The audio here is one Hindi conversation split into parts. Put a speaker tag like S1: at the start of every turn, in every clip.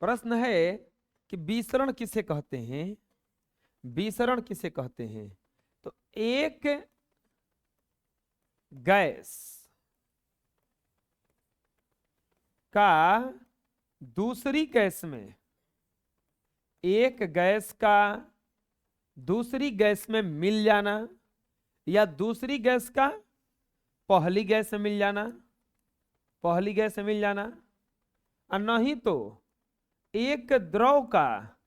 S1: प्रश्न है कि विसरण किसे कहते हैं, विसरण किसे कहते हैं। तो एक गैस का दूसरी गैस में, एक गैस का दूसरी गैस में मिल जाना, या दूसरी गैस का पहली गैस में मिल जाना, पहली गैस में मिल जाना, और नहीं तो एक द्रव का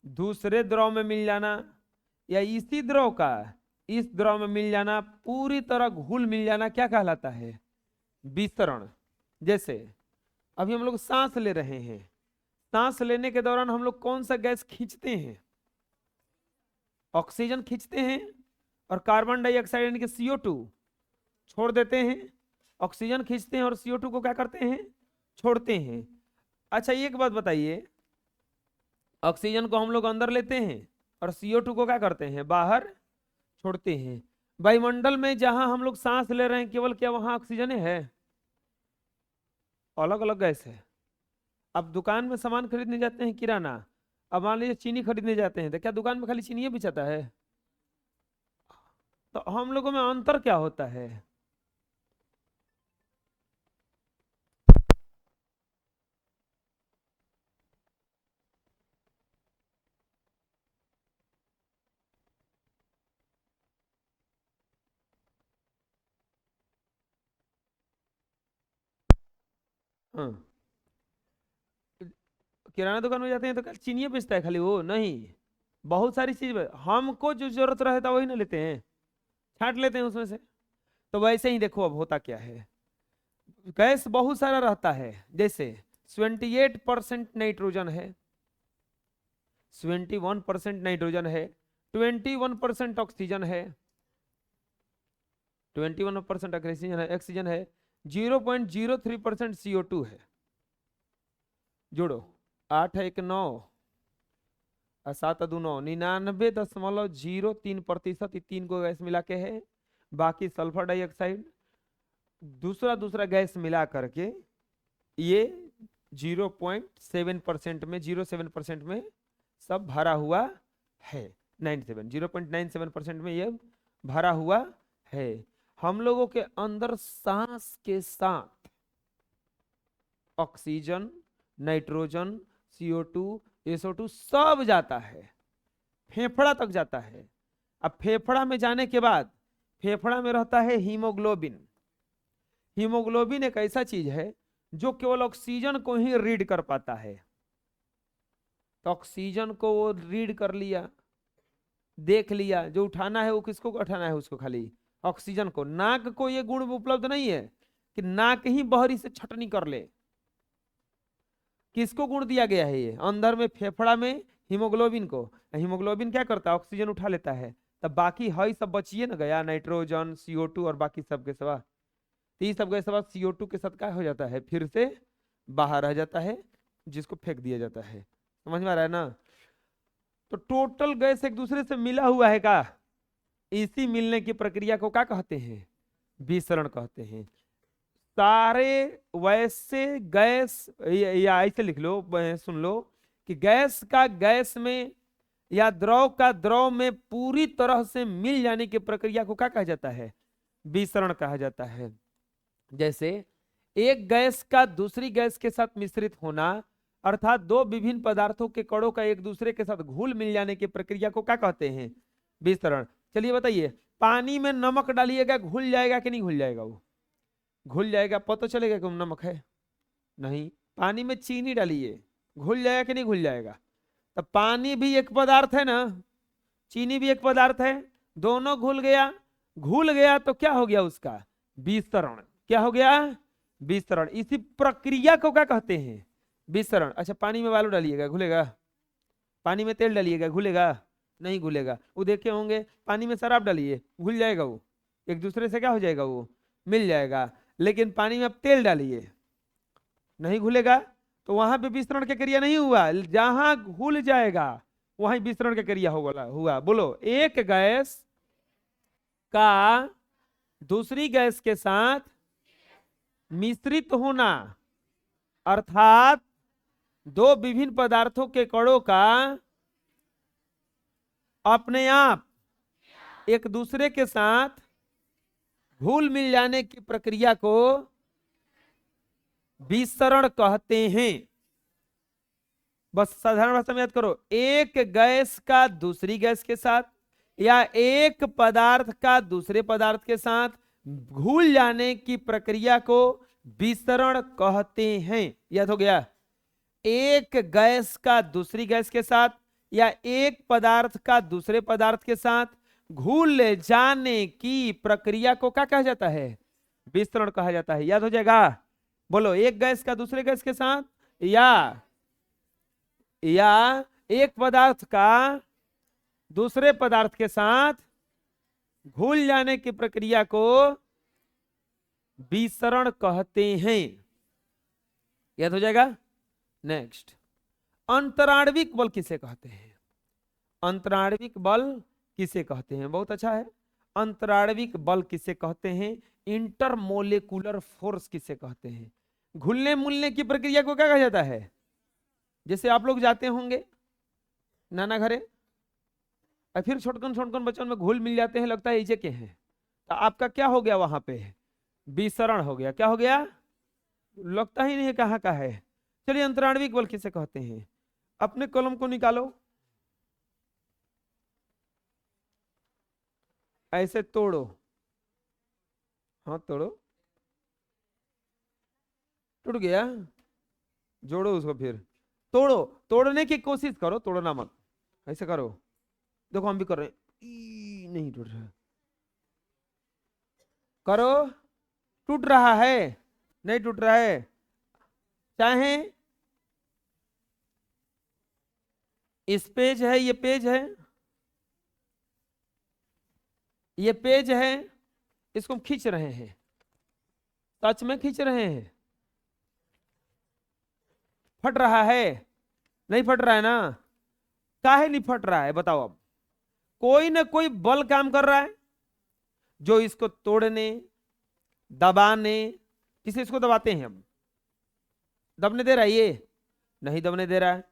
S1: दूसरे द्रव में मिल जाना, या इसी द्रव का इस द्रव में मिल जाना, पूरी तरह घुल मिल जाना, क्या कहलाता है, विसरण। जैसे अभी हम लोग सांस ले रहे हैं, सांस लेने के दौरान हम लोग कौन सा गैस खींचते हैं, ऑक्सीजन खींचते हैं, और कार्बन डाइऑक्साइड यानी कि CO2 छोड़ देते हैं। ऑक्सीजन खींचते हैं और CO2 को क्या करते हैं, छोड़ते हैं। अच्छा एक बात बताइए, ऑक्सीजन को हम लोग अंदर लेते हैं और CO2 को क्या करते हैं, बाहर छोड़ते हैं। वायुमंडल में जहां हम लोग सांस ले रहे हैं केवल क्या वहां ऑक्सीजन है, अलग अलग गैस है। अब दुकान में सामान खरीदने जाते हैं किराना, अब मान लीजिए चीनी खरीदने जाते हैं, तो क्या दुकान में खाली चीनी बेचाता है, तो हम लोगों में अंतर क्या होता है। हाँ, किराना दुकान में जाते हैं तो चीनी बेचता है खाली वो नहीं, बहुत सारी चीज, हमको जो जरूरत रहता है वही ना लेते हैं, छांट लेते हैं उसमें से। तो वैसे ही देखो अब होता क्या है, गैस बहुत सारा रहता है, जैसे 28% नाइट्रोजन है, 21% नाइट्रोजन है, 21% ऑक्सीजन है, 21% ऑक्सीजन है, 0.03% CO2 है। जोड़ो, 8 1 9 और 7 2 9, 99.03% तीन को गैस मिला के है। बाकी सल्फर डाइऑक्साइड दूसरा दूसरा गैस मिला करके ये 0.7% में सब भरा हुआ है। 0.97% में ये भरा हुआ है। हम लोगों के अंदर सांस के साथ ऑक्सीजन, नाइट्रोजन, CO2, SO2 सब जाता है, फेफड़ा तक जाता है। अब फेफड़ा में जाने के बाद फेफड़ा में रहता है हीमोग्लोबिन। हीमोग्लोबिन एक ऐसा चीज है जो केवल ऑक्सीजन को ही रीड कर पाता है। तो ऑक्सीजन को वो रीड कर लिया, देख लिया, जो उठाना है वो किसको उठाना है, उसको खाली ऑक्सीजन को। नाक को ये गुण उपलब्ध नहीं है कि नाक ही बहरी से छटनी कर ले। किसको गुण दिया गया है, ये अंदर में फेफड़ा में हीमोग्लोबिन को। हीमोग्लोबिन क्या करता है, ऑक्सीजन उठा लेता है, तब बाकी है सब बचिए ना गया, नाइट्रोजन, CO2 और बाकी सब के सब। तो ये सब गैस CO2 के साथ क्या हो जाता है, फिर से बाहर रह जाता है, जिसको फेंक दिया जाता है। समझ में आ रहा है ना। तो टोटल गैस एक दूसरे से मिला हुआ है का, इसी मिलने की प्रक्रिया को क्या कहते हैं, विसरण कहते हैं। सारे वैसे गैस, या ऐसे लिख लो, सुन लो कि गैस का गैस में या द्रव का द्रव में पूरी तरह से मिल जाने की प्रक्रिया को क्या कहा जाता है, विसरण कहा जाता है। जैसे एक गैस का दूसरी गैस के साथ मिश्रित होना, अर्थात दो विभिन्न पदार्थों के कणों का एक दूसरे के साथ घुल मिल जाने की प्रक्रिया को क्या कहते हैं, विसरण। चलिए बताइए, पानी में नमक डालिएगा घुल जाएगा कि नहीं घुल जाएगा, वो घुल जाएगा, पता चलेगा कि नमक है, नहीं। पानी में चीनी डालिए, घुल जाएगा कि नहीं घुल जाएगा। तो पानी भी एक पदार्थ है ना, चीनी भी एक पदार्थ है, दोनों घुल गया, घुल गया तो क्या हो गया उसका, विसरण। क्या हो गया, विसरण। इसी प्रक्रिया को क्या कहते हैं, विसरण। अच्छा पानी में बालू डालिएगा घुलेगा, पानी में तेल डालिएगा घुलेगा, नहीं घुलेगा। वो देखे होंगे, पानी में शराब डालिए घुल जाएगा, वो एक दूसरे से क्या हो जाएगा, वो मिल जाएगा। लेकिन पानी में आप तेल डालिए, नहीं घुलेगा। तो वहां पे विसरण की क्रिया नहीं हुआ, जहां घुल जाएगा वहीं विसरण की क्रिया हुआ। बोलो, एक गैस का दूसरी गैस के साथ मिश्रित होना, अर्थात दो विभिन्न पदार्थों के कणों का अपने आप एक दूसरे के साथ घुल मिल जाने की प्रक्रिया को विसरण कहते हैं। बस साधारण भाषा में याद करो, एक गैस का दूसरी गैस के साथ या एक पदार्थ का दूसरे पदार्थ के साथ घुल जाने की प्रक्रिया को विसरण कहते हैं। याद हो गया? एक गैस का दूसरी गैस के साथ या एक पदार्थ का दूसरे पदार्थ के साथ घुल जाने की प्रक्रिया को क्या कहा जाता है? विसरण कहा जाता है। याद हो जाएगा? बोलो, एक गैस का दूसरे गैस के साथ या एक पदार्थ का दूसरे पदार्थ के साथ घुल जाने की प्रक्रिया को विसरण कहते हैं। याद हो जाएगा? नेक्स्ट, अंतराण्विक बल किसे कहते हैं? अंतराण्विक बल किसे कहते हैं? बहुत अच्छा है। अंतराण्विक बल किसे कहते हैं? इंटरमोलेकुलर फोर्स किसे कहते हैं? घुलने मुलने की प्रक्रिया को क्या कहा जाता है? जैसे आप लोग जाते होंगे नाना घरे और फिर छोटकन छोटकन बच्चों में घुल मिल जाते हैं, लगता है इजे के हैं, तो आपका क्या हो गया? वहां पे विसरण हो गया। क्या हो गया? लगता ही नहीं कहाँ का है। चलिए, अंतराण्विक बल किसे कहते हैं? अपने कलम को निकालो, ऐसे तोड़ो, हाँ तोड़ो, टूट गया, जोड़ो उसको, फिर तोड़ो, तोड़ने की कोशिश करो, तोड़ना मत, ऐसे करो। देखो हम भी कर रहे हैं, नहीं टूट रहा, करो, टूट रहा है, नहीं टूट रहा है। चाहे इस पेज है, ये पेज है, ये पेज है, इसको हम खींच रहे हैं, सच में खींच रहे हैं, फट रहा है? नहीं फट रहा है ना? काहे नहीं फट रहा है बताओ? अब कोई ना कोई बल काम कर रहा है जो इसको तोड़ने, दबाने, इसे इसको दबाते हैं हम, दबने दे रहा है? ये नहीं दबने दे रहा है।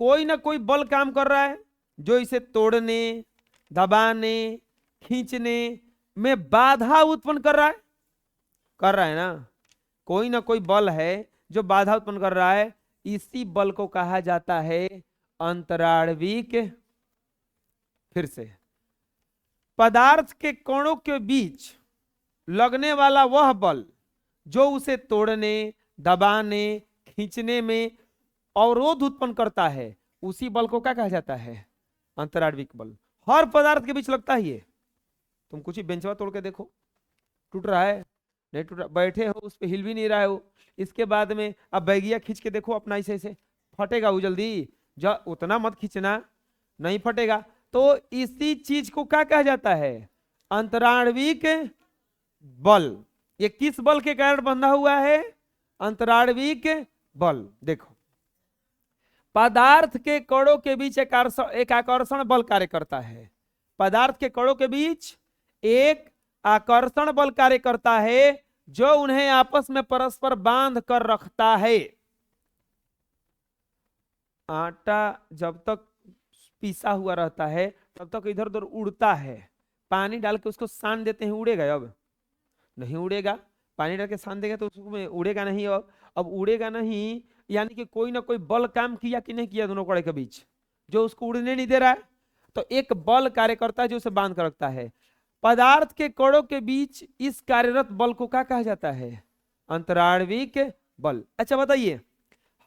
S1: कोई ना कोई बल काम कर रहा है जो इसे तोड़ने, दबाने, खींचने में बाधा उत्पन्न कर रहा है। कर रहा है ना? कोई ना कोई बल है जो बाधा उत्पन्न कर रहा है। इसी बल को कहा जाता है अंतराण्विक। फिर से, पदार्थ के कणों के बीच लगने वाला वह बल जो उसे तोड़ने, दबाने, खींचने में अवरोध उत्पन्न करता है, उसी बल को क्या कहा जाता है? अंतराण्विक बल। हर पदार्थ के बीच लगता है ये। तुम कुछ ही बेंचवा तोड़ के देखो, टूट रहा है? नहीं टूट रहा। बैठे हो उस पर, हिल भी नहीं रहा है वो। इसके बाद में अब बैगिया खींच के देखो अपना, ऐसे फटेगा वो जल्दी? उतना मत खींचना, नहीं फटेगा। तो इसी चीज को क्या कहा जाता है? अंतराण्विक बल। ये किस बल के कारण बंधा हुआ है? अंतराण्विक बल। देखो, पदार्थ के कणों के बीच एक आकर्षण बल कार्य करता है। पदार्थ के कणों के बीच एक आकर्षण बल कार्य करता है जो उन्हें आपस में परस्पर बांध कर रखता है। आटा जब तक पीसा हुआ रहता है तब तक इधर उधर उड़ता है। पानी डाल के उसको सान देते हैं, उड़ेगा? अब नहीं उड़ेगा। पानी डाल के सान देगा तो उसमें उड़ेगा नहीं। अब उड़ेगा नहीं, यानी कि कोई ना कोई बल काम किया कि नहीं किया दोनों कड़े के बीच, जो उसको उड़ने नहीं दे रहा है। तो एक बल कार्य करता है जो उसे बांध कर रखता है। पदार्थ के कणों के बीच इस कार्यरत बल को क्या कहा जाता है? अंतराण्विक बल। अच्छा बताइए,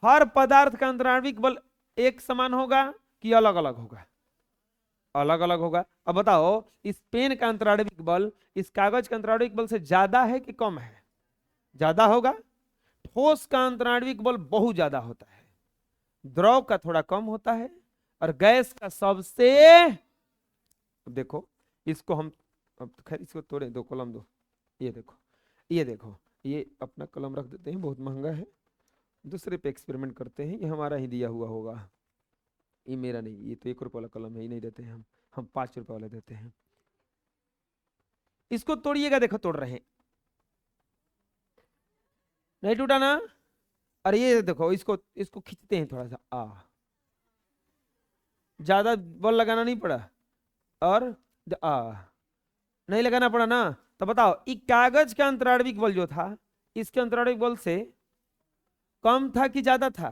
S1: हर पदार्थ का अंतराण्विक बल एक समान होगा कि अलग अलग होगा? अलग अलग होगा। अब बताओ, इस पेन का अंतराण्विक बल इस कागज का अंतराण्विक बल से ज्यादा है कि कम है? ज्यादा होगा। ठोस का अंतराण्विक बल बहुत ज्यादा होता है, द्रव का थोड़ा कम होता है, और गैस का सबसे। देखो इसको हम, अब खैर इसको तोड़े, दो कलम दो, ये देखो, ये देखो, ये अपना कलम रख देते हैं, बहुत महंगा है, दूसरे पे एक्सपेरिमेंट करते हैं। ये हमारा ही दिया हुआ होगा, ये मेरा नहीं, ये तो 1 रुपये वाला कलम है, ये नहीं देते हैं हम 5 रुपये वाला देते हैं। इसको तोड़िएगा, देखो तोड़ रहे हैं, नहीं टूटा ना? और ये देखो, इसको इसको खींचते हैं थोड़ा सा, ज्यादा बल लगाना नहीं पड़ा, और नहीं लगाना पड़ा ना। तो बताओ, ये कागज का अंतराणविक बल जो था, इसके अंतराणविक बल से कम था कि ज्यादा था?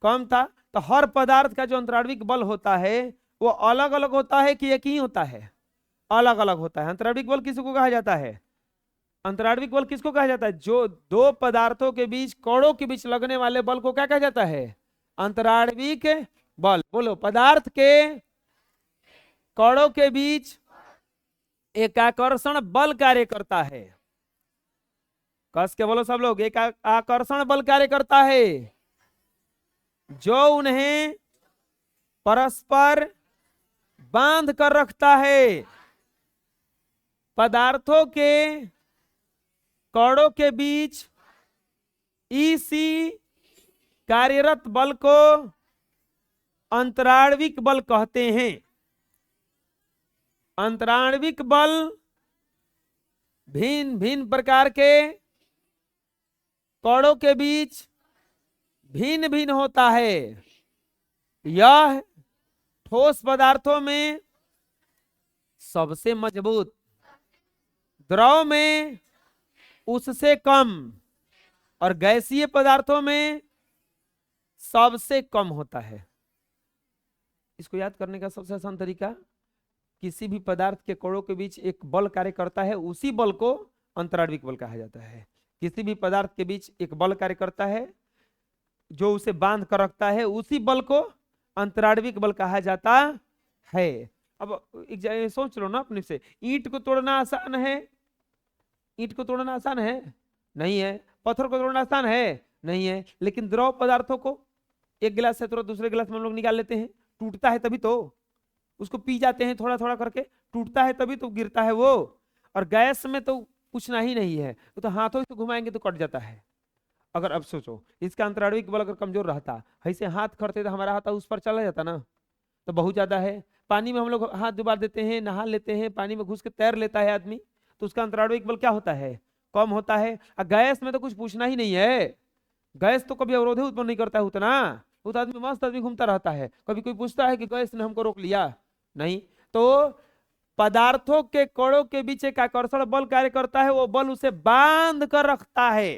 S1: कम था। तो हर पदार्थ का जो अंतराणविक बल होता है वो अलग अलग होता है कि एक ही होता है? अलग अलग होता है। अंतराणविक बल किसको कहा जाता है? अंतराणविक बल किसको कहा जाता है? जो दो पदार्थों के बीच, कणों के बीच लगने वाले बल को क्या कहा जाता है? अंतराणविक बल। बोलो, पदार्थ के कणों के बीच एक आकर्षण बल कार्य करता है। कस के बोलो सब लोग, एक आकर्षण बल कार्य करता है जो उन्हें परस्पर बांध कर रखता है। पदार्थों के कणों के बीच इसी कार्यरत बल को अंतराणविक बल कहते हैं। अंतराणविक बल भिन्न भिन्न प्रकार के कणों के बीच भिन्न भिन्न होता है। यह ठोस पदार्थों में सबसे मजबूत, द्रव में उससे कम और गैसीय पदार्थों में सबसे कम होता है। इसको याद करने का सबसे आसान तरीका, किसी भी पदार्थ के कणों के बीच एक बल कार्य करता है, उसी बल को अंतराणविक बल कहा जाता है। किसी भी पदार्थ के बीच एक बल कार्य करता है जो उसे बांध कर रखता है, उसी बल को अंतराणविक बल कहा जाता है। अब एक सोच लो ना अपने से, ईंट को तोड़ना आसान है? ईंट को तोड़ना आसान है? नहीं है। पत्थर को तोड़ना आसान है? नहीं है। लेकिन द्रव पदार्थों को एक गिलास से तोड़ा, दूसरे गिलास में हम लोग निकाल लेते हैं, टूटता है तभी तो। उसको पी जाते हैं थोड़ा थोड़ा करके, टूटता है तभी तो गिरता है वो। और गैस में तो पूछना ही नहीं है, तो हाथों से घुमाएंगे तो कट जाता है। अगर अब सोचो, इसका अंतराणविक बल अगर कमजोर रहता, ऐसे हाथ करते तो हमारा हाथ उस पर चला जाता ना, तो बहुत ज्यादा है। पानी में हम लोग हाथ डुबा देते हैं, नहा लेते हैं, पानी में घुस के तैर लेता है आदमी, तो उसका अंतराणविक बल क्या होता है? कम होता है। और गैस में तो कुछ पूछना ही नहीं है। गैस तो कभी अवरोध उत्पन्न नहीं करता है उतना, वो तो आदमी मस्त आदमी घूमता रहता है। कभी कोई पूछता है कि गैस ने हमको रोक लिया? नहीं। तो पदार्थों के कणों के बीच एक आकर्षण बल कार्य करता है, वो बल उसे बांध कर रखता है।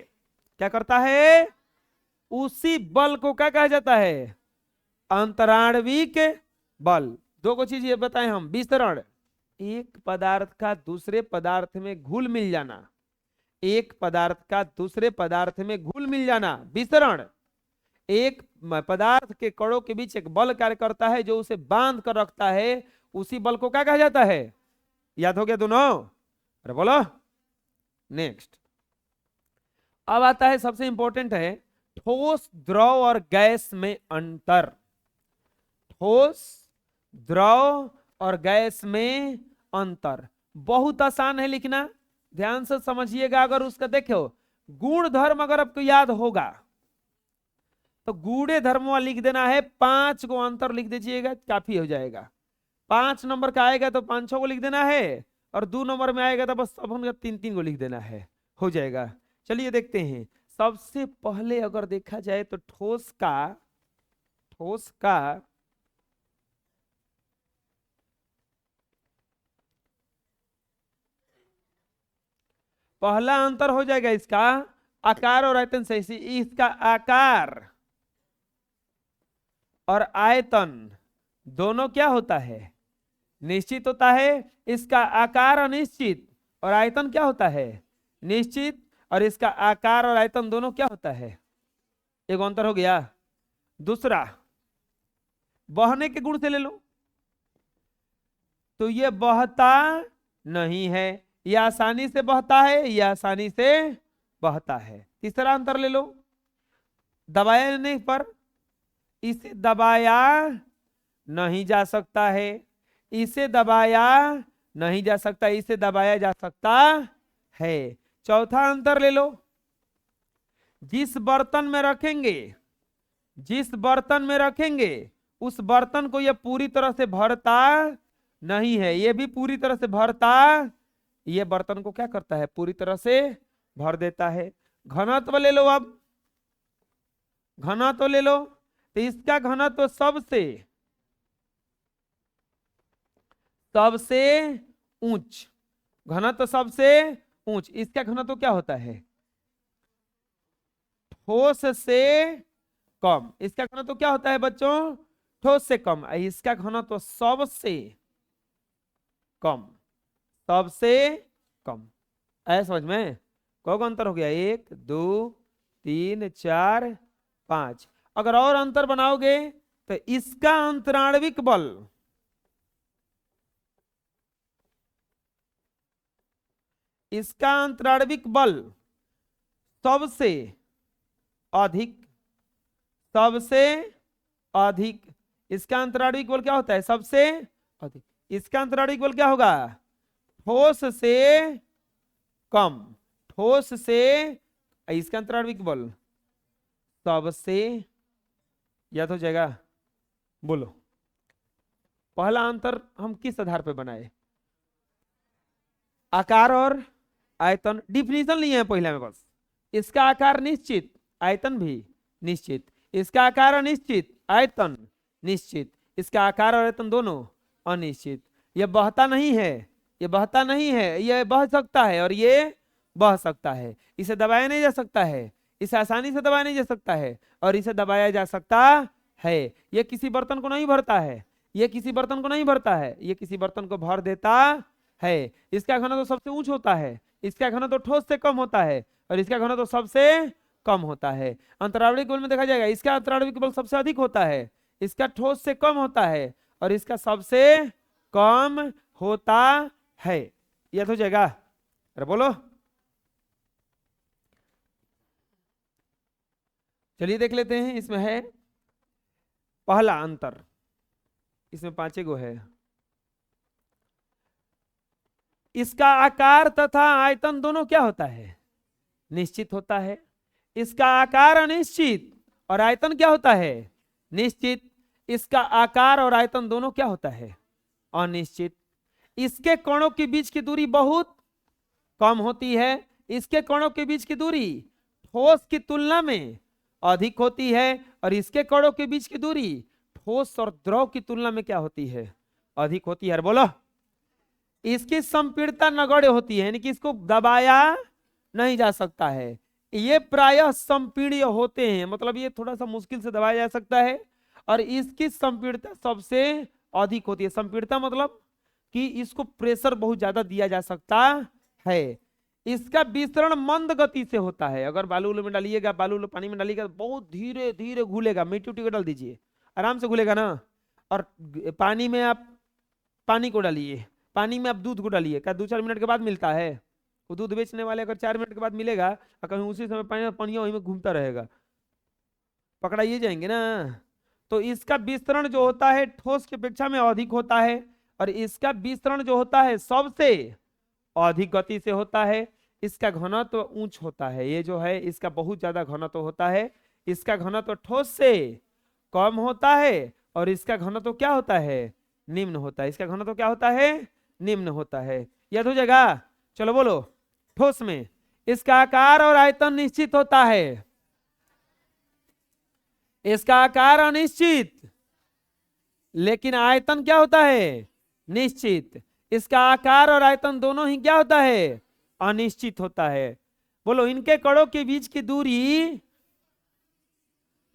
S1: क्या करता है? उसी बल को क्या कहा जाता है? अंतराणविक बल। दो को चीज ये बताएं हम, विसरण, एक पदार्थ का दूसरे पदार्थ में घुल मिल जाना, एक पदार्थ का दूसरे पदार्थ में घुल मिल जाना, विसरण। एक पदार्थ के कणों के बीच एक बल कार्य करता है जो उसे बांध कर रखता है, उसी बल को क्या कहा जाता है? याद हो गया दोनों? अरे बोलो। नेक्स्ट, अब आता है सबसे इंपॉर्टेंट है, ठोस, द्रव और गैस में अंतर। ठोस, द्रव और गैस में अंतर बहुत आसान है लिखना, ध्यान से समझिएगा। अगर उसका देखो गुण धर्म अगर आपको याद होगा तो गूढ़े धर्मों लिख देना है, 5 को अंतर लिख दीजिएगा, काफी हो जाएगा। 5 नंबर का आएगा तो 5-6 को लिख देना है, और 2 नंबर में आएगा तो बस अपन 3-3 को लिख देना है, हो जाएगा। चलिए देखते हैं। सबसे पहले अगर देखा जाए तो ठोस का पहला अंतर हो जाएगा इसका आकार और आयतन से। इसका आकार और आयतन दोनों क्या होता है? निश्चित होता है। इसका आकार अनिश्चित और आयतन क्या होता है? निश्चित। और इसका आकार और आयतन दोनों क्या होता है? एक अंतर हो गया। दूसरा, बहने के गुण से ले लो, तो ये बहता नहीं है, यह आसानी से बहता है, यह आसानी से बहता है। तीसरा अंतर ले लो, दबाने पर इसे दबाया नहीं जा सकता है, इसे दबाया नहीं जा सकता, इसे दबाया जा सकता है। चौथा अंतर ले लो, जिस बर्तन में रखेंगे उस बर्तन को यह पूरी तरह से भरता नहीं है, यह भी पूरी तरह से भरता, यह बर्तन को क्या करता है? पूरी तरह से भर देता है। घनत्व ले लो, अब घनत्व ले लो, तो इसका घनत्व सबसे सबसे ऊंच, घनत्व सबसे ऊंच, इसका घनत्व क्या होता है? ठोस से कम। इसका घनत्व क्या होता है बच्चों? ठोस से कम। इसका घनत्व सबसे कम, सबसे कम। ऐसा समझ में? कौन अंतर हो गया? 1 2 3 4 5। अगर और अंतर बनाओगे तो इसका अंतराण्विक बल, इसका अंतराण्विक बल सबसे अधिक, सबसे अधिक। इसका अंतराण्विक बल क्या होता है? सबसे अधिक। इसका अंतराण्विक बल क्या होगा? ठोस से कम, ठोस से। इसका अंतराण्विक बल सबसे, याद हो जाएगा? बोलो, पहला अंतर हम किस आधार पे बनाए? आकार और आयतन। डिफिनीशन लिए हैं पहले में बस। इसका आकार निश्चित, आयतन भी निश्चित। इसका आकार अनिश्चित, आयतन निश्चित। इसका आकार और आयतन दोनों अनिश्चित। यह बहता नहीं है, ये बहता नहीं है, यह बह सकता है और ये बह सकता है। इसे दबाया नहीं जा सकता है, इसे आसानी से दबाया नहीं जा सकता है, और इसे दबाया जा सकता है। यह किसी बर्तन को नहीं भरता है, यह किसी बर्तन को नहीं भरता है, यह किसी बर्तन को भर देता है। इसका घनत्व तो सबसे ऊंच होता है, इसका घनत्व तो ठोस से कम होता है, और इसका घनत्व तो सबसे कम होता है। अंतराण्विक बल में देखा जाएगा, इसका अंतराण्विक बल सबसे अधिक होता है, इसका ठोस से कम होता है, और इसका सबसे कम होता है। यह हो जाएगा? अरे बोलो। चलिए देख लेते हैं। इसमें है पहला अंतर, इसमें 5 गो है। इसका आकार तथा आयतन दोनों क्या होता है? निश्चित होता है। इसका आकार अनिश्चित और आयतन क्या होता है? निश्चित। इसका आकार और आयतन दोनों क्या होता है? अनिश्चित। इसके कणों के बीच की दूरी बहुत कम होती है, इसके कणों के बीच की दूरी ठोस की तुलना में अधिक होती है, और इसके कणों के बीच की दूरी ठोस और द्रव की तुलना में क्या होती है? अधिक होती है। बोलो। इसकी संपीड़ितता नगण्य होती है, यानी कि इसको दबाया नहीं जा सकता है। ये प्रायः संपीड्य होते हैं, मतलब ये थोड़ा सा मुश्किल से दबाया जा सकता है, और इसकी संपीड़ितता सबसे अधिक होती है। संपीड़ितता मतलब कि इसको प्रेशर बहुत ज्यादा दिया जा सकता है। इसका विस्तरण मंद गति से होता है। अगर बालू में डालिएगा, बालू पानी में डालिएगा, बहुत धीरे धीरे घुलेगा। मिट्टी उट्टी को डाल दीजिए, आराम से घुलेगा ना। और पानी में आप पानी को डालिए, पानी में आप दूध को डालिए, क्या 2-4 मिनट के बाद मिलता है? वो दूध बेचने वाले अगर 4 मिनट के बाद मिलेगा, और कहीं उसी समय पानी वहीं में घूमता रहेगा, पकड़ाइए जाएंगे ना। तो इसका विस्तरण जो होता है ठोस की अपेक्षा में अधिक होता है, और इसका विस्तरण जो होता है सबसे अधिक गति से होता है। इसका घनत्व उच्च होता है, ये जो है इसका बहुत ज्यादा घनत्व होता है। इसका घनत्व ठोस से कम होता है, और इसका घनत्व क्या होता है? निम्न होता है। इसका घनत्व क्या होता है? निम्न होता है। याद हो जाएगा? चलो बोलो। ठोस में इसका आकार और आयतन निश्चित होता है, इसका आकार अनिश्चित, लेकिन आयतन क्या होता है? निश्चित। इसका आकार और आयतन दोनों ही क्या होता है? अनिश्चित होता है। बोलो। इनके कणों के बीच की दूरी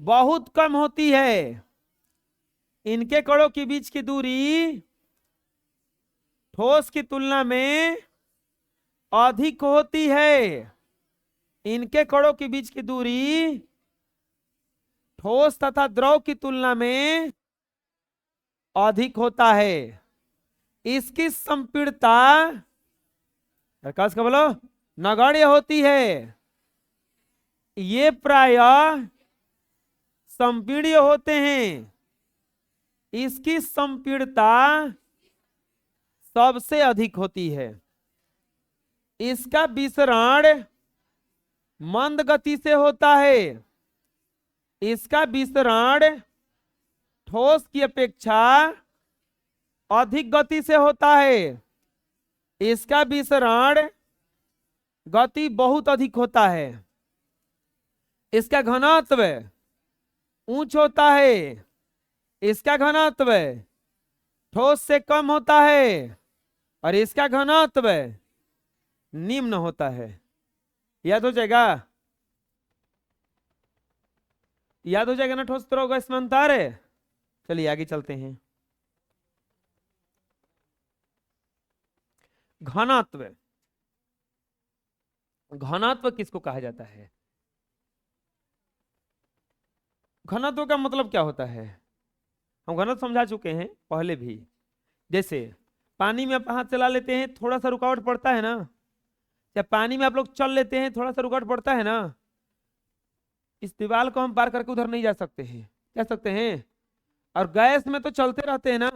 S1: बहुत कम होती है, इनके कणों के बीच की दूरी ठोस की तुलना में अधिक होती है। इनके कणों के बीच की दूरी ठोस तथा द्रव की तुलना में अधिक होता है। इसकी संपीड़ितता का बोलो नगण्य होती है। ये प्रायः संपीड्य होते हैं। इसकी संपीड़ितता सबसे अधिक होती है। इसका विसरण मंद गति से होता है। इसका विसरण ठोस की अपेक्षा अधिक गति से होता है। इसका विसरण गति बहुत अधिक होता है। इसका घनत्व ऊंच होता है, इसका घनत्व ठोस से कम होता है और इसका घनत्व निम्न होता है। याद हो जाएगा, याद हो जाएगा ना ठोस द्रव का इसमें अंतर है। चलिए आगे चलते हैं। घनत्व, घनत्व किसको कहा जाता है? घनत्व का मतलब क्या होता है? हम घनत्व समझा चुके हैं पहले भी। जैसे पानी में आप हाथ चला लेते हैं, थोड़ा सा रुकावट पड़ता है ना, या पानी में आप लोग चल लेते हैं, थोड़ा सा रुकावट पड़ता है ना। इस दीवार को हम पार करके उधर नहीं जा सकते हैं, जा सकते हैं? और गैस में तो चलते रहते हैं ना।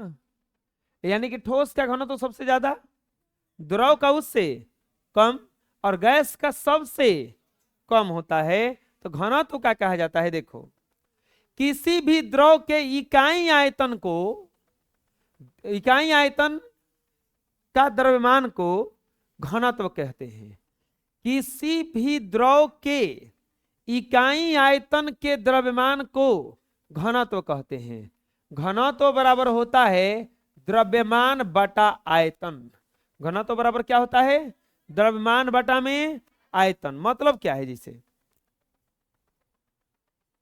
S1: यानी कि ठोस का घनत्व तो सबसे ज्यादा, द्रव का उससे कम, और गैस का सबसे कम होता है। तो घनत्व का कहा जाता है, देखो, किसी भी द्रव के इकाई आयतन को, इकाई आयतन का द्रव्यमान को घनत्व कहते हैं। किसी भी द्रव के इकाई आयतन के द्रव्यमान को घनत्व कहते हैं। घनत्व बराबर होता है द्रव्यमान बटा आयतन। घनत्व बराबर क्या होता है? द्रव्यमान बटा में आयतन। मतलब क्या है? जिसे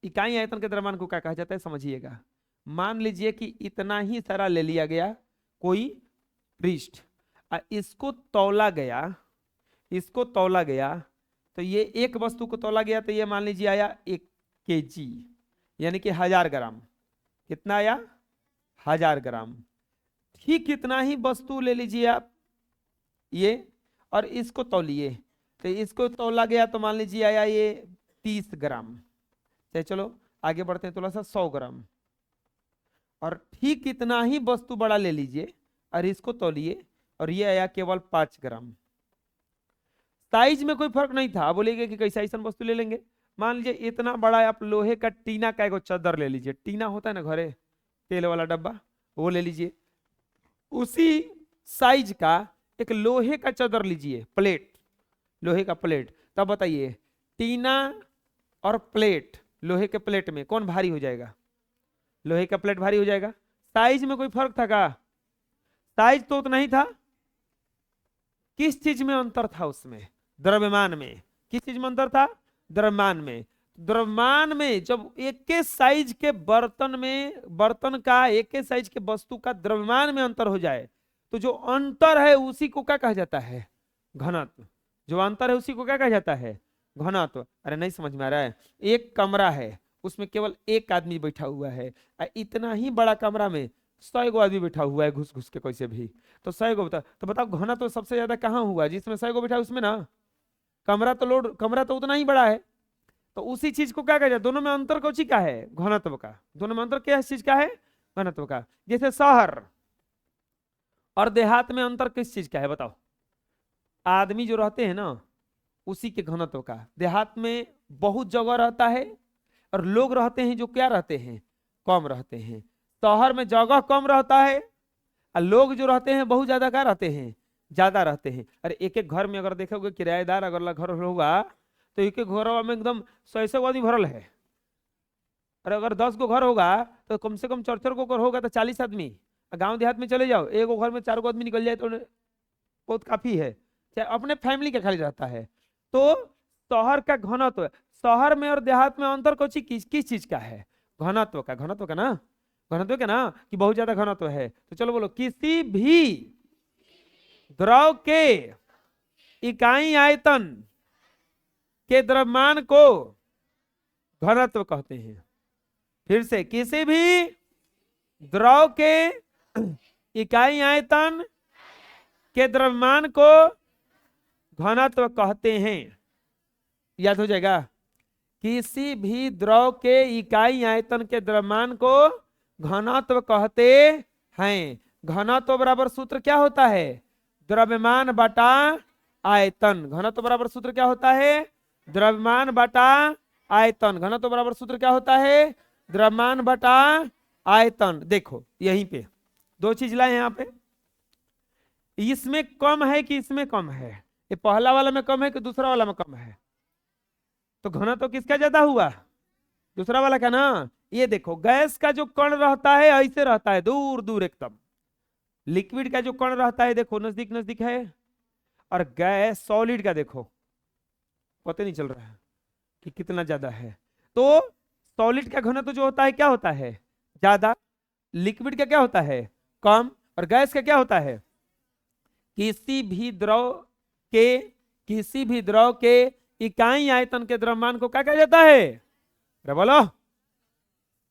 S1: इकाई आयतन के द्रव्यमान को क्या कहा जाता है समझिएगा। मान लीजिए कि इतना ही सारा ले लिया गया कोई पृष्ठ, इसको तौला गया, इसको तौला गया, तो ये एक वस्तु को तौला गया, तो ये मान लीजिए आया 1 kg, यानी कि 1000 ग्राम। कितना आया? 1000 ग्राम। ठीक कितना ही वस्तु ले लीजिए आप ये, और इसको तौलिए, तो इसको तौला गया तो मान लीजिए आया ये 30 ग्राम। चलो आगे बढ़ते हैं, थोड़ा सा 100 ग्राम। और ठीक कितना ही वस्तु बड़ा ले लीजिए और इसको तौलिए, और ये आया केवल 5 ग्राम। साइज में कोई फर्क नहीं था। बोलेंगे कि कैसा ऐसा वस्तु ले लेंगे। मान लीजिए इतना बड़ा आप लोहे का टीना का एक चादर ले लीजिए। टीना होता है ना घरे, तेल वाला डब्बा, वो ले लीजिए। उसी साइज का एक लोहे का चादर लीजिए, प्लेट, लोहे का प्लेट। तब बताइए टीना और प्लेट, लोहे के प्लेट में कौन भारी हो जाएगा? लोहे का प्लेट भारी हो जाएगा। साइज में कोई फर्क था का? साइज तो उतना ही था। किस चीज में अंतर था उसमें? द्रव्यमान में। किस चीज में अंतर था? द्रव्यमान में। द्रव्यमान में जब एक के साइज के बर्तन में, बर्तन का एक के साइज के वस्तु का द्रव्यमान में अंतर हो जाए, तो जो अंतर है उसी को क्या कहा जाता है? घनत्व। जो अंतर है उसी को क्या कहा जाता है? घनत्व। अरे नहीं समझ में आ रहा है? एक कमरा है, उसमें केवल एक आदमी बैठा हुआ है, इतना ही बड़ा कमरा में 100 गो आदमी बैठा हुआ है घुस घुस के कैसे भी, तो 100 गो बता, तो बताओ घनत्व सबसे ज्यादा कहाँ हुआ? जिसमें 100 गो बैठा उसमें ना। कमरा तो लोड, कमरा तो उतना ही बड़ा है। तो उसी चीज को क्या कहा जाए? दोनों में अंतर कौची का है? घनत्व का। दोनों में अंतर क्या चीज का है? घनत्व का। जैसे शहर और देहात में अंतर किस चीज का है बताओ? आदमी जो रहते हैं ना, उसी के घनत्व का। देहात में बहुत जगह रहता है और लोग रहते हैं जो क्या रहते हैं? कम रहते हैं। शहर में जगह कम रहता है और लोग जो रहते हैं बहुत ज्यादा क्या रहते हैं? ज्यादा रहते हैं। अरे एक एक घर में अगर देखोगे किराएदार अगर घर होगा, तो एक एक घर में एकदम 100 आदमी भरल है। और अगर 10 गो घर होगा तो कम से कम 4 गो घर होगा तो 40 आदमी। गांव देहात में चले जाओ, एक घर में 4 गो आदमी निकल जाए तो बहुत काफी है, चाहे अपने फैमिली का खाली रहता है। तो शहर का घनत्व, शहर में और देहात में अंतर किस चीज का है? घनत्व का। घनत्व का ना, घनत्व का ना, कि बहुत ज्यादा घनत्व है। तो चलो बोलो, किसी भी द्रव के इकाई आयतन के द्रव्यमान को घनत्व कहते हैं। फिर से, किसी भी द्रव के इकाई आयतन के द्रव्यमान को घनत्व कहते हैं। याद हो जाएगा? किसी भी द्रव के इकाई आयतन के द्रव्यमान को घनत्व कहते हैं। घनत्व बराबर सूत्र क्या होता है? द्रव्यमान बटा आयतन। घनत्व बराबर सूत्र क्या होता है? द्रव्यमान बटा आयतन। घनत्व बराबर सूत्र क्या होता है? द्रव्यमान बटा आयतन। देखो यहीं पे दो चीज लाए यहाँ पे, इसमें कम है कि इसमें कम है? ये पहला वाला में कम है कि दूसरा वाला में कम है? तो घनत्व किसका ज्यादा हुआ? दूसरा वाला का ना। ये देखो गैस का जो कण रहता है ऐसे रहता है दूर दूर एकदम, लिक्विड का जो कण रहता है देखो नजदीक नजदीक है, और गैस सॉलिड का देखो पता नहीं चल रहा है कि कितना ज्यादा है। तो सॉलिड का घनत्व जो होता है क्या होता है, ज्यादा, लिक्विड का क्या होता है, कम, और गैस का क्या होता है, किसी भी द्रव के किसी भी द्रव के इकाई आयतन के द्रव्यमान को क्या कहा जाता है, अरे बोलो,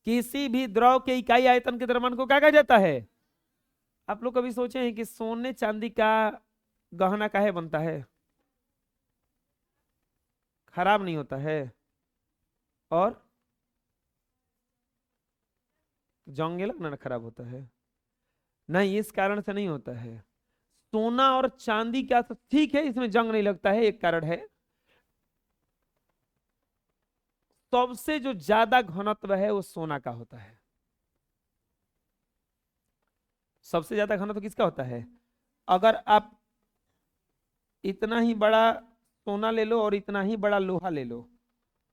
S1: किसी भी द्रव के इकाई आयतन के द्रव्यमान को क्या कहा जाता है। आप लोग कभी सोचे हैं कि सोने चांदी का गहना काहे बनता है, खराब नहीं होता है, और जंगे लगना ना खराब होता है, नहीं इस कारण से नहीं होता है। सोना और चांदी क्या ठीक है इसमें जंग नहीं लगता है, एक कारण है सबसे जो ज्यादा घनत्व है वो सोना का होता है। सबसे ज्यादा घनत्व किसका होता है, अगर आप इतना ही बड़ा सोना ले लो और इतना ही बड़ा लोहा ले लो,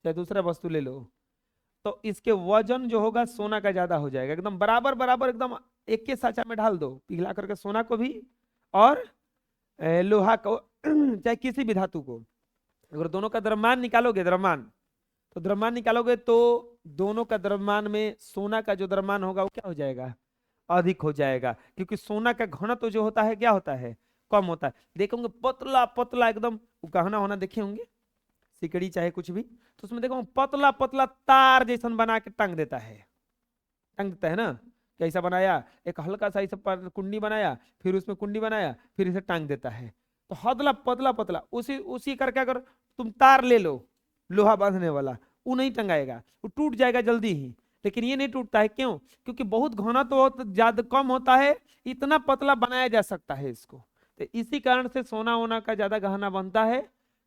S1: चाहे दूसरा वस्तु ले लो, तो इसके वजन जो होगा सोना का ज्यादा हो जाएगा, एकदम बराबर बराबर एकदम एक के साचा में डाल दो पिघला करके सोना को भी और लोहा को चाहे किसी भी धातु को, अगर दोनों का द्रव्यमान निकालोगे, द्रव्यमान निकालोगे तो दोनों का द्रव्यमान में सोना का जो द्रव्यमान होगा वो क्या हो जाएगा, अधिक हो जाएगा, क्योंकि सोना का घनत्व जो होता है क्या होता है, कम होता है। देखोगे पतला पतला एकदम गहना होना देखे होंगे, सिकड़ी चाहे कुछ भी, तो उसमें देखो पतला पतला तार जैसा बना के टांग देता है ना, कैसा बनाया, एक हल्का सा कुंडी बनाया, फिर उसमें कुंडी बनाया, फिर इसे टांग देता है, तो हदला पतला पतला उसी उसी करके अगर तुम तार ले लो लोहा बांधने वाला, वो नहीं टंगाएगा, वो टूट जाएगा जल्दी ही, लेकिन ये नहीं टूटता है, क्यों, क्योंकि बहुत घना तो बहुत ज्यादा कम होता है, इतना पतला बनाया जा सकता है इसको, तो इसी कारण से सोना वोना का ज्यादा गहना बनता है,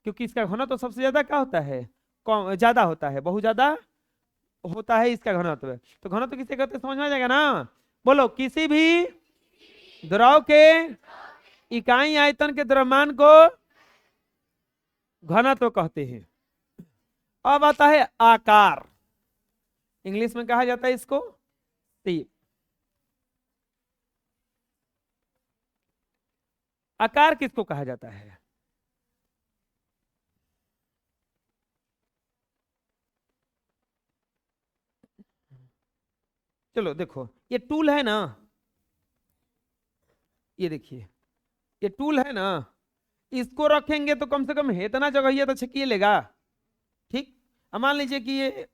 S1: क्योंकि इसका घना तो सबसे ज्यादा क्या होता है, कम ज्यादा होता है, बहुत ज्यादा होता है इसका घनत्व। तो घनत्व किसे कहते हैं समझ में आ जाएगा ना, बोलो, किसी भी द्रव के इकाई आयतन के द्रव्यमान को घनत्व कहते हैं। अब आता है आकार, इंग्लिश में कहा जाता है इसको शेप। आकार किसको कहा जाता है, चलो देखो ये टूल है ना, ये देखिए ये टूल है ना, इसको रखेंगे तो कम से कम है इतना जगह ये तो छकिए लेगा, ठीक। अब मान लीजिए कि ये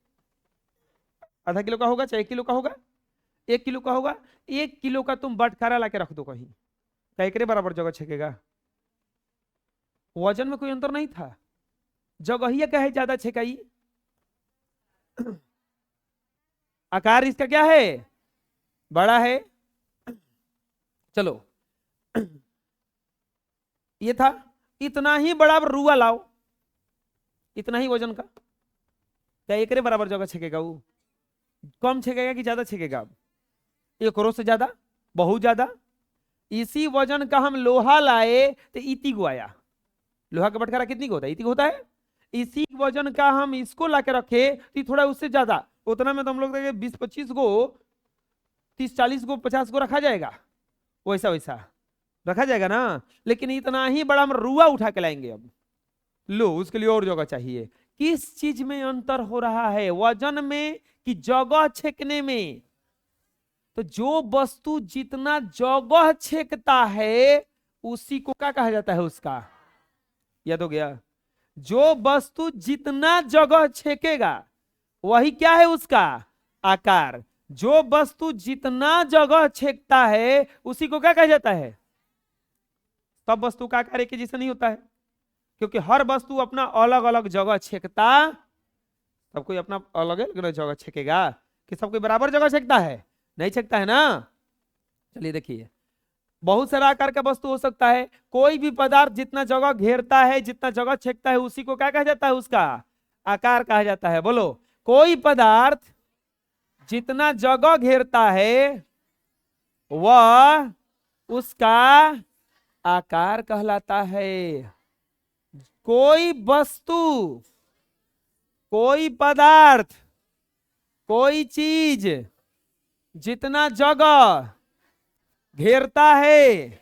S1: आधा किलो का होगा, चाहे 1 किलो का होगा, 1 किलो का होगा, 1 किलो का तुम बटखारा लाके रख दो कहीं, कैकरे बराबर जगह छकेगा, वजन में कोई अंतर नहीं था, जगह ही क्या है ज्यादा छेकाई, आकार इसका क्या है, बड़ा है। चलो ये था, इतना ही बड़ा रुआ लाओ, इतना ही वजन का, क्या एकरे बराबर जगह छकेगा, वो कम छकेगा कि ज्यादा छकेगा, एक करोड़ से ज्यादा, बहुत ज्यादा। इसी वजन का हम लोहा लाए तो इति को आया, लोहा का बटखारा कितनी को होता है, इति को होता है, इसी वजन का हम इसको लाके रखे तो थोड़ा उससे ज्यादा, उतना में तो हम लोग देखे 20-25 गो, 30-40 गो, 50 गो रखा जाएगा, वैसा वैसा रखा जाएगा ना, लेकिन इतना ही बड़ा हम रुआ उठा के लाएंगे। अब लो उसके लिए और जगह चाहिए, किस चीज में अंतर हो रहा है, वजन में कि जगह छेकने में, तो जो वस्तु जितना जगह छेकता है उसी को क्या कहा जाता है, उसका याद हो गया, जो वस्तु जितना जगह छेकेगा वही क्या है, उसका आकार, जो वस्तु जितना जगह छेकता है उसी को क्या कहा जाता है, सब वस्तु का आकार एक जैसा नहीं होता है, क्योंकि हर वस्तु अपना अलग अलग जगह छेकता, सब कोई अपना अलग अलग जगह छेकेगा, कि सब कोई बराबर जगह छेकता है, नहीं छेकता है ना। चलिए देखिए, बहुत सारा आकार का वस्तु हो सकता है, कोई भी पदार्थ जितना जगह घेरता है, जितना जगह छेकता है उसी को क्या कहा जाता है, उसका आकार कहा जाता है। बोलो, कोई पदार्थ जितना जगह घेरता है वह उसका आकार कहलाता है। कोई वस्तु, कोई पदार्थ कोई चीज जितना जगह घेरता है,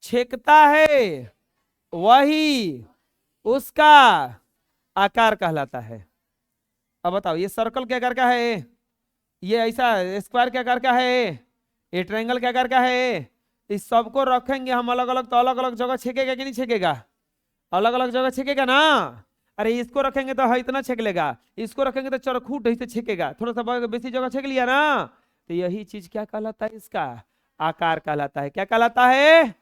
S1: छेकता है, वही उसका आकार कहलाता है। अब बताओ, ये सर्कल क्या आकार का है, ये ऐसा स्क्वायर क्या आकार का है, ये ट्रायंगल क्या आकार का है। इस सबको रखेंगे हम अलग अलग, तो अलग अलग जगह छेकेगा कि नहीं छेकेगा? अलग अलग जगह छेकेगा ना। अरे इसको रखेंगे तो इतना छेक लेगा, इसको रखेंगे तो चरखूट ऐसे छेकेगा, थोड़ा सा बेसी जगह छेक लिया ना। तो यही चीज क्या कहलाता है? इसका आकार कहलाता है। क्या कहलाता है?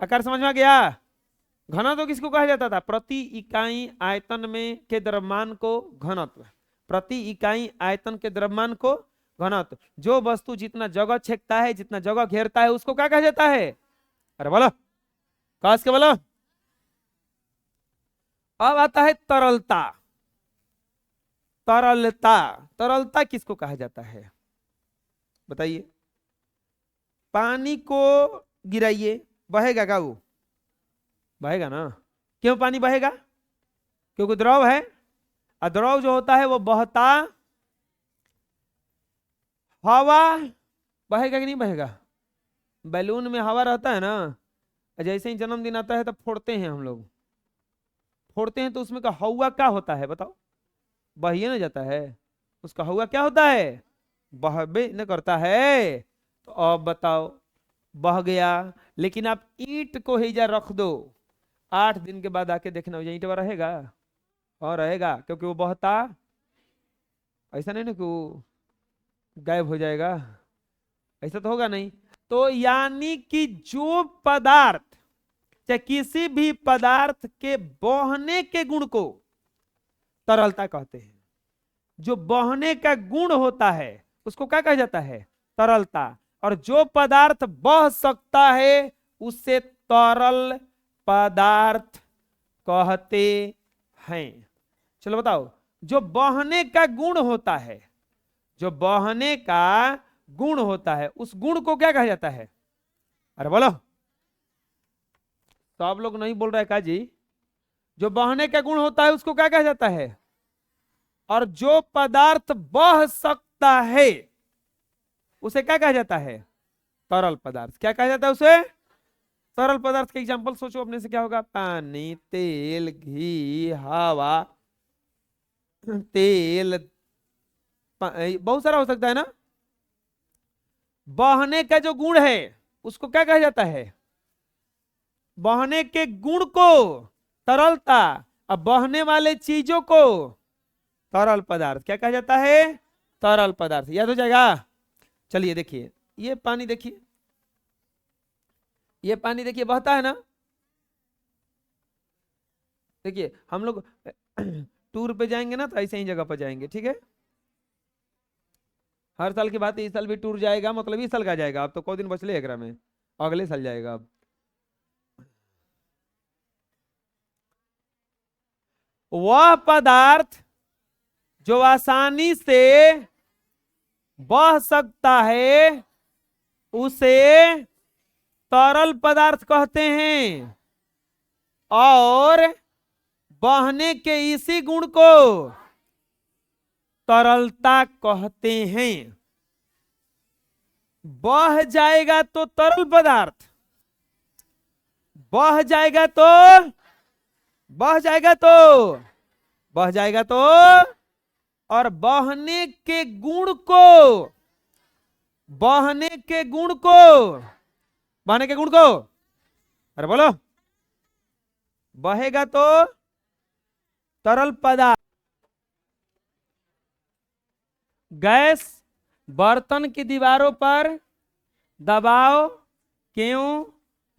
S1: आकार। समझ में आ गया? घनत्व तो किसको कहा जाता था? प्रति इकाई आयतन में के द्रव्यमान को घनत्व। प्रति इकाई आयतन के द्रव्यमान को घनत्व। जो वस्तु जितना जगह छेकता है, जितना जगह घेरता है, उसको क्या कहा जाता है? अरे बोलो, काश के बोलो। अब आता है तरलता। तरलता, तरलता किसको कहा जाता है बताइए? पानी को गिराइए, बहेगा क्या? वो बहेगा ना। क्यों पानी बहेगा? क्योंकि द्रव है, और द्रव जो होता है वो बहता, हवा बहेगा कि नहीं बहेगा? बैलून में हवा रहता है ना, जैसे ही जन्मदिन आता है तब फोड़ते हैं हम लोग, फोड़ते हैं तो उसमें का हवा क्या होता है बताओ? बहिए ना जाता है, उसका हवा क्या होता है? बहबे न करता है। तो अब बताओ, बह गया, लेकिन आप ईंट को हिजा रख दो, 8 दिन के बाद आके देखना ईंट रहेगा? और रहेगा, क्योंकि वो बहता, ऐसा नहीं ना कि वो गायब हो जाएगा, ऐसा तो होगा नहीं। तो यानी कि जो पदार्थ, चाहे किसी भी पदार्थ के बहने के गुण को तरलता कहते हैं। जो बहने का गुण होता है उसको क्या कहा जाता है? तरलता। और जो पदार्थ बह सकता है उसे तरल पदार्थ कहते हैं। चलो बताओ, जो बहने का गुण होता है, जो बहने का गुण होता है, उस गुण को क्या कहा जाता है? अरे बोलो, तो आप लोग नहीं बोल रहे का जी? जो बहने का गुण होता है उसको क्या कहा जाता है? और जो पदार्थ बह सकता है उसे क्या कहा जाता है? तरल पदार्थ। क्या कहा जाता है उसे? तरल पदार्थ के एग्जांपल सोचो अपने से, क्या होगा? पानी, तेल, घी, हवा, तेल, बहुत सारा हो सकता है ना। बहने का जो गुण है उसको क्या कहा जाता है? बहने के गुण को तरलता, अब बहने वाले चीजों को तरल पदार्थ क्या कहा जाता है? तरल पदार्थ। याद हो जाएगा? चलिए देखिए, ये पानी देखिए, ये पानी देखिए बहता है ना। देखिए हम लोग टूर पे जाएंगे ना, तो ऐसे ही जगह पर जाएंगे, ठीक है? हर साल की बात है, इस साल भी टूर जाएगा, मतलब इस साल का जाएगा। अब तो कौ दिन बचले एकरा में, अगले साल जाएगा। अब वह पदार्थ जो आसानी से बह सकता है उसे तरल पदार्थ कहते हैं, और बहने के इसी गुण को तरलता कहते हैं। बह जाएगा तो तरल पदार्थ, बह जाएगा तो, बह जाएगा तो, बह जाएगा तो, और बहने के गुण को, बहने के गुण को, बहने के गुण को, अरे बोलो, बहेगा तो तरल पदार्थ। गैस बर्तन की दीवारों पर दबाव क्यों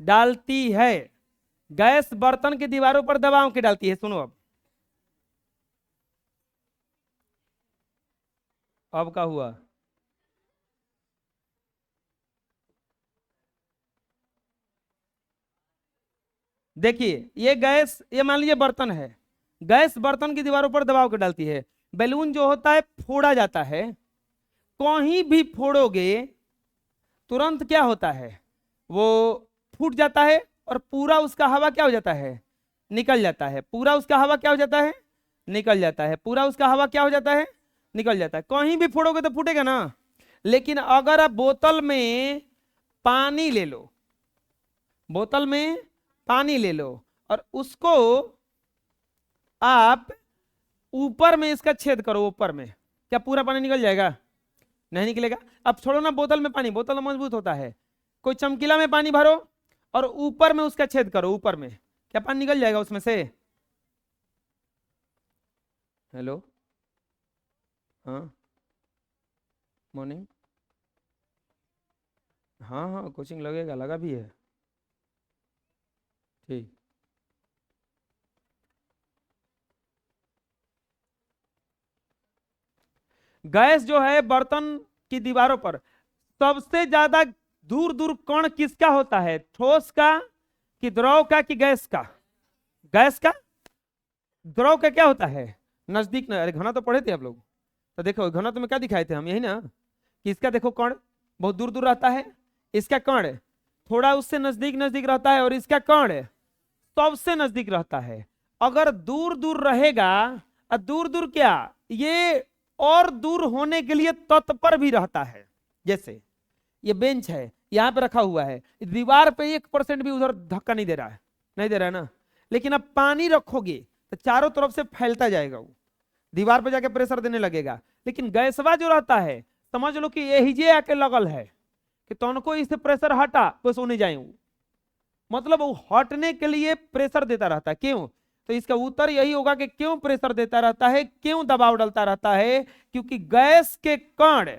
S1: डालती है? गैस बर्तन की दीवारों पर दबाव क्यों डालती है? सुनो अब क्या हुआ? देखिए, ये गैस, ये मान लीजिए बर्तन है, गैस बर्तन की दीवारों पर दबाव क्यों डालती है? बैलून जो होता है फोड़ा जाता है, कहीं भी फोड़ोगे तुरंत क्या होता है? वो फूट जाता है, और पूरा उसका हवा क्या हो जाता है? निकल जाता है। पूरा उसका हवा क्या हो जाता है? निकल जाता है। पूरा उसका हवा क्या हो जाता है? निकल जाता है। कहीं भी फोड़ोगे तो फूटेगा ना। लेकिन अगर आप बोतल में पानी ले लो, बोतल में पानी ले लो और उसको आप ऊपर में इसका छेद करो, ऊपर में, क्या पूरा पानी निकल जाएगा? नहीं निकलेगा। अब छोड़ो ना बोतल में पानी, बोतल मजबूत होता है, कोई चमकीला में पानी भरो और ऊपर में उसका छेद करो, ऊपर में, क्या पानी निकल जाएगा उसमें से? हेलो, हाँ, मॉर्निंग, हाँ हाँ कोचिंग लगेगा, लगा भी है, ठीक। गैस जो है बर्तन की दीवारों पर सबसे ज्यादा दूर दूर कण किसका होता है? ठोस का कि द्रव का कि गैस का? गैस का। द्रव का क्या होता है? नजदीक ना। अरे घना तो पढ़े थे आप लोग, तो देखो घना तो में क्या दिखाए थे हम, यही ना, कि इसका देखो कण बहुत दूर दूर रहता है, इसका कण थोड़ा उससे नजदीक नजदीक रहता है और इसका कण सबसे नजदीक रहता है। अगर दूर दूर रहेगा, दूर दूर क्या, ये और दूर होने के लिए तत्पर भी रहता है। जैसे ये बेंच है, यहां पे रखा हुआ है, दीवार पे 1% भी उधर धक्का नहीं दे रहा है, नहीं दे रहा है ना। लेकिन अब पानी रखोगे तो चारों तरफ से फैलता जाएगा, वो दीवार पे जाके प्रेशर देने लगेगा। लेकिन गैसवा जो रहता है, समझ लो कि यही जे आके लगल है कि तुमको इससे प्रेशर हटा बस वो नहीं जाए, मतलब वो हटने के लिए प्रेशर देता रहता है। क्यों? तो इसका उत्तर यही होगा कि क्यों प्रेशर देता रहता है, क्यों दबाव डालता रहता है? क्योंकि गैस के कण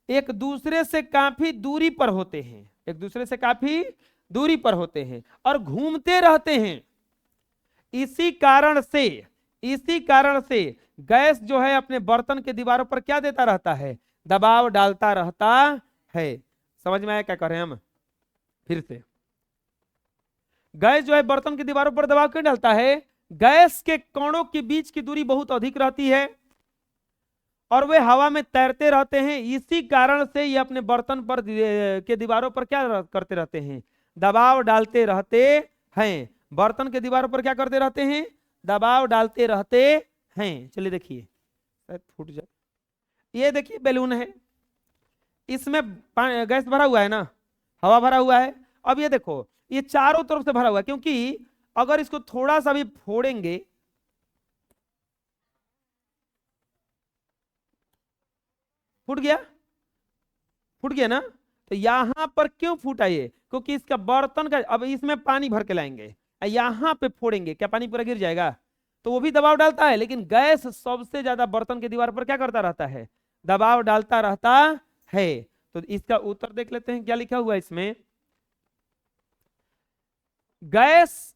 S1: एक दूसरे से काफी दूरी पर होते हैं, एक दूसरे से काफी दूरी पर होते हैं और घूमते रहते हैं। इसी कारण से गैस जो है अपने बर्तन के दीवारों पर क्या देता रहता है? दबाव डालता रहता है। समझ में आया क्या कर रहे हैं हम? फिर से, गैस जो है बर्तन की दीवारों पर दबाव क्यों डालता है? गैस के कणों के बीच की दूरी बहुत अधिक रहती है और वे हवा में तैरते रहते हैं। इसी कारण से ये अपने बर्तन पर के दीवारों पर क्या करते रहते हैं? दबाव डालते रहते हैं। बर्तन के दीवारों पर क्या करते रहते हैं? दबाव डालते रहते हैं। चलिए देखिए, शायद फूट जाए। ये देखिए बैलून है, इसमें गैस भरा हुआ है ना, हवा भरा हुआ है। अब ये देखो, ये चारों तरफ से भरा हुआ है, क्योंकि अगर इसको थोड़ा सा भी फोड़ेंगे, फूट गया, फूट गया ना। तो यहां पर क्यों फूटा ये? क्योंकि इसका बर्तन का, अब इसमें पानी भर के लाएंगे, यहां पे फोड़ेंगे, क्या पानी पूरा गिर जाएगा? तो वो भी दबाव डालता है। लेकिन गैस सबसे ज्यादा बर्तन के दीवार पर क्या करता रहता है? दबाव डालता रहता है। तो इसका उत्तर देख लेते हैं, क्या लिखा हुआ है इसमें। गैस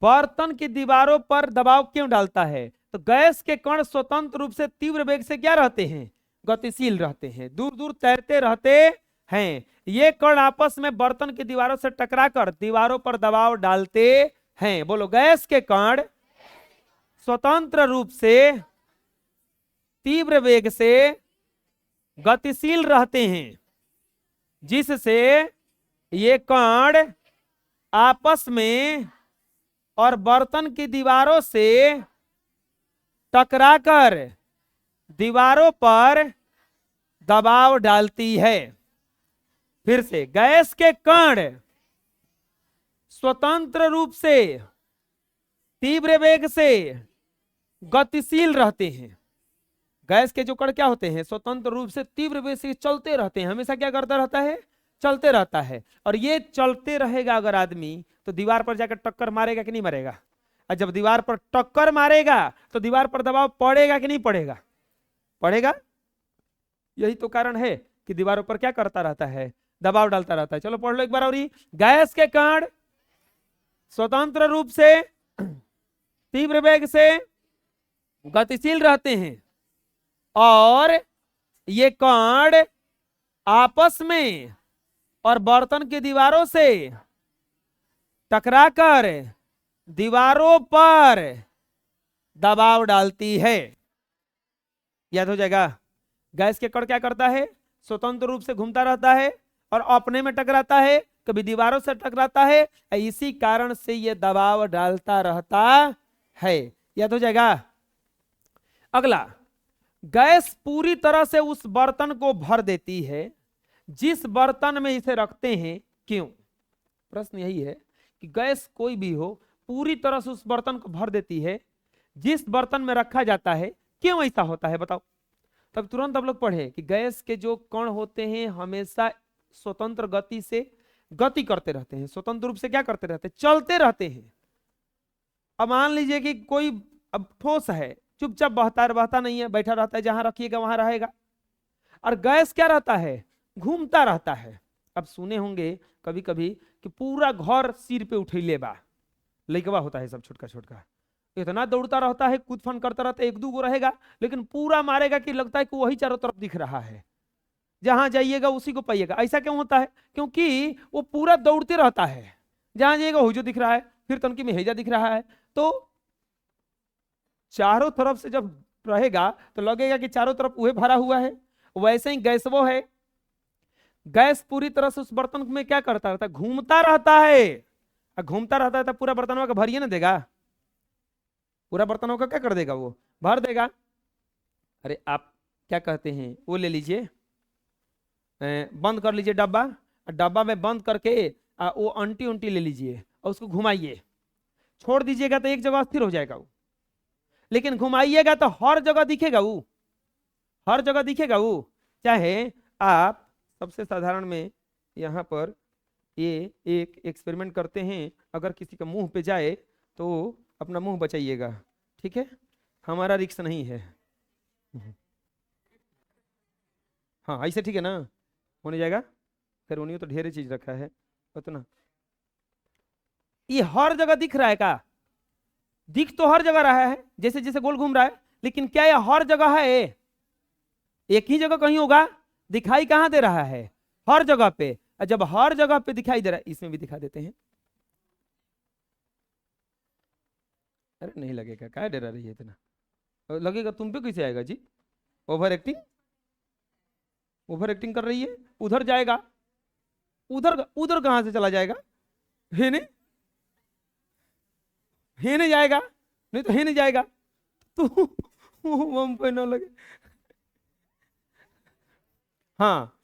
S1: बर्तन की दीवारों पर दबाव क्यों डालता है? तो गैस के कण स्वतंत्र रूप से तीव्र वेग से क्या रहते हैं? गतिशील रहते हैं, दूर दूर तैरते रहते हैं। ये कण आपस में बर्तन की दीवारों से टकराकर दीवारों पर दबाव डालते हैं। बोलो, गैस के कण स्वतंत्र रूप से तीव्र वेग से गतिशील रहते हैं, जिससे ये कण आपस में और बर्तन की दीवारों से टकराकर दीवारों पर दबाव डालती है। फिर से, गैस के कण स्वतंत्र रूप से तीव्र वेग से गतिशील रहते हैं। गैस के जो कण क्या होते हैं? स्वतंत्र रूप से तीव्र वेग से चलते रहते हैं, हमेशा क्या करता रहता है? चलते रहता है। और ये चलते रहेगा अगर आदमी, तो दीवार पर जाकर टक्कर मारेगा कि नहीं मारेगा? और जब दीवार पर टक्कर मारेगा तो दीवार पर दबाव पड़ेगा कि नहीं पड़ेगा? पड़ेगा। यही तो कारण है कि दीवारों पर क्या करता रहता है? दबाव डालता रहता है। चलो पढ़ लो एक बार और। गैस के कण स्वतंत्र रूप से तीव्र वेग से गतिशील रहते हैं और ये कण आपस में और बर्तन की दीवारों से टकराकर दीवारों पर दबाव डालती है। याद हो जाएगा। गैस के कण क्या करता है? स्वतंत्र रूप से घूमता रहता है और अपने में टकराता है, कभी दीवारों से टकराता है, इसी कारण से यह दबाव डालता रहता है। याद हो जाएगा। अगला, गैस पूरी तरह से उस बर्तन को भर देती है जिस बर्तन में इसे रखते हैं। क्यों? प्रश्न यही है कि गैस कोई भी हो पूरी तरह से उस बर्तन को भर देती है जिस बर्तन में रखा जाता है। क्यों ऐसा होता है बताओ? तब तुरंत आप लोग पढ़े कि गैस के जो कण होते हैं हमेशा स्वतंत्र गति से गति करते रहते हैं, स्वतंत्र रूप से क्या करते रहते हैं, चलते रहते हैं। अब मान लीजिए कि कोई अब ठोस है, चुपचाप बहता नहीं है, बैठा रहता है, जहां रखिएगा वहां रहेगा। और गैस क्या रहता है, घूमता रहता है। अब सुने होंगे कभी कभी कि पूरा घर सिर पे उठैले बा, लइकवा होता है सब छोटका छोटका, इतना दौड़ता रहता है, कूद फन करता रहता है, एक दो गो रहेगा लेकिन पूरा मारेगा कि लगता है कि वही चारों तरफ दिख रहा है, जहां जाइएगा उसी को पाइएगा। ऐसा क्यों होता है? क्योंकि वो पूरा दौड़ते रहता है, जहां जाइएगा हुजो दिख रहा है, फिर तनकी में हेजा दिख रहा है। तो चारों तरफ से जब रहेगा तो लगेगा कि चारों तरफ वह भरा हुआ है। वैसे ही गैस वो है, गैस पूरी तरह से उस बर्तन में क्या करता रहता है, घूमता रहता है। घूमता रहता है तो पूरा बर्तनों का भरिए ना देगा, पूरा बर्तनों का क्या कर देगा, वो भर देगा। अरे आप क्या कहते हैं, वो ले लीजिए, बंद कर लीजिए डब्बा, डब्बा में बंद करके वो अंटी उंटी ले लीजिए और उसको घुमाइए, छोड़ दीजिएगा तो एक जगह स्थिर हो जाएगा वो, लेकिन घुमाइएगा तो हर जगह दिखेगा वो, हर जगह दिखेगा वो। चाहे आप सबसे साधारण में यहाँ पर ये एक एक्सपेरिमेंट करते हैं, अगर किसी का मुंह पे जाए तो अपना मुंह बचाइएगा, ठीक है, हमारा रिक्स नहीं है। हाँ ऐसे ठीक है ना, होने जाएगा। फिर उन्हीं तो ढेर चीज रखा है उतना, ये हर जगह दिख रहा है का? दिख तो हर जगह रहा है, जैसे जैसे गोल घूम रहा है, लेकिन क्या यह हर जगह है? एक ही जगह कहीं होगा, दिखाई कहां दे रहा है, हर जगह पे। जब हर जगह पे दिखाई दे रहा है, इसमें भी दिखा देते हैं। अरे नहीं लगेगा, क्या डरा रही है इतना, लगेगा तुम पे कैसे आएगा जी? ओवर एक्टिंग, ओवर एक्टिंग कर रही है, उधर जाएगा, उधर उधर कहां से चला जाएगा, है नहीं, है नहीं जाएगा, नहीं तो है नहीं जाएगा, तो हम पे ना लगे। हाँ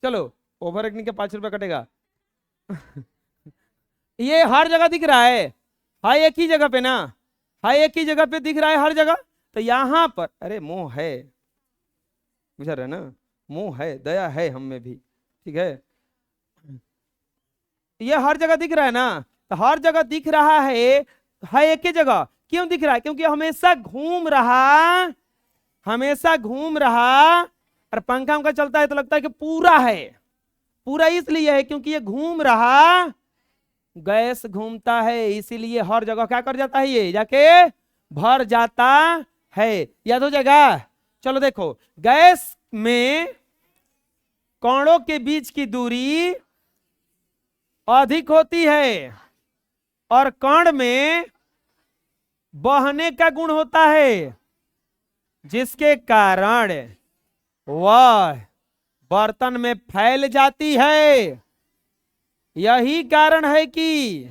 S1: चलो, ओवर एक्टिंग के 5 रुपया कटेगा। ये हर जगह दिख रहा है, हाँ एक ही जगह पे ना, हाँ एक ही जगह पे दिख रहा है हर जगह। तो यहां पर अरे मोह है, बुझा रहे ना, मोह है, दया है हम में भी, ठीक है। ये हर जगह दिख रहा है ना, तो हर जगह दिख रहा है एक ही जगह। क्यों दिख रहा है? क्योंकि हमेशा घूम रहा, हमेशा घूम रहा। और पंखा उनका चलता है तो लगता है कि पूरा है, पूरा इसलिए है क्योंकि ये घूम रहा, गैस घूमता है, इसीलिए हर जगह क्या कर जाता है, ये जाके भर जाता है। याद हो जाएगा? चलो देखो, गैस में कणों के बीच की दूरी अधिक होती है और कण में बहने का गुण होता है, जिसके कारण वह बर्तन में फैल जाती है। यही कारण है कि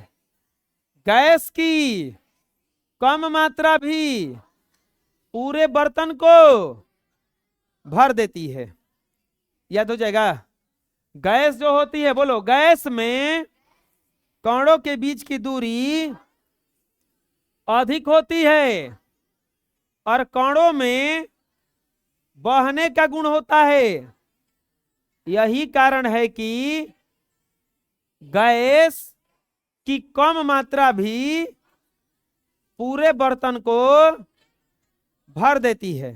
S1: गैस की कम मात्रा भी पूरे बर्तन को भर देती है। याद हो जाएगा? गैस जो होती है, बोलो, गैस में कणों के बीच की दूरी अधिक होती है और कणों में बहने का गुण होता है। यही कारण है कि गैस की कम मात्रा भी पूरे बर्तन को भर देती है।